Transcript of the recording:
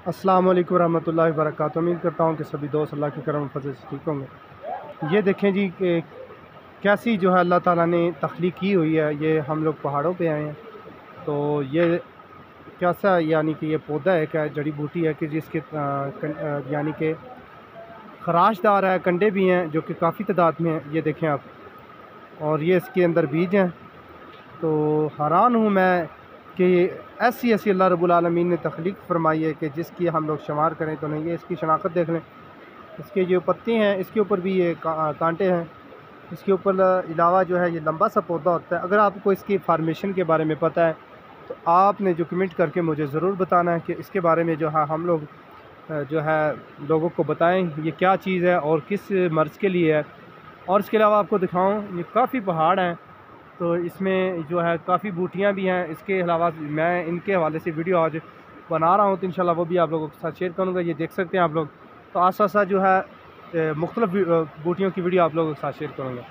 अस्सलाम वालेकुम रहमतुल्लाहि व बरकातहू। उम्मीद करता हूँ कि सभी दोस्त अल्लाह के करम फजल से ठीक होंगे। ये देखें जी कि कैसी जो है अल्लाह ताला ने तख्लीक की हुई है। ये हम लोग पहाड़ों पे आए हैं, तो ये कैसा यानी कि ये पौधा है, क्या जड़ी बूटी है कि जिसके यानी कि खराशदार है, कंडे भी हैं जो कि काफ़ी तादाद में हैं। ये देखें आप, और ये इसके अंदर बीज हैं। तो हैरान हूँ मैं कि ऐसी ऐसी अल्लाह रब्बुल आलमीन ने तख्लीक फरमाई है कि जिसकी हम लोग शुमार करें तो नहीं। ये इसकी शनाख्त देख लें, इसके जो पत्ते हैं इसके ऊपर भी ये कांटे हैं। इसके ऊपर अलावा जो है ये लंबा सा पौधा होता है। अगर आपको इसकी फार्मेशन के बारे में पता है तो आपने जो कमेंट करके मुझे ज़रूर बताना है कि इसके बारे में जो है हम लोग जो है लोगों को बताएं ये क्या चीज़ है और किस मर्ज़ के लिए है। और इसके अलावा आपको दिखाऊं, ये काफ़ी पहाड़ हैं, तो इसमें जो है काफ़ी बूटियाँ भी हैं। इसके अलावा मैं इनके हवाले से वीडियो आज बना रहा हूँ, तो इंशाल्लाह वो भी आप लोगों के साथ शेयर करूँगा। ये देख सकते हैं आप लोग, तो आसा जो है मुख्तलिफ बूटियों की वीडियो आप लोगों के साथ शेयर करूँगा।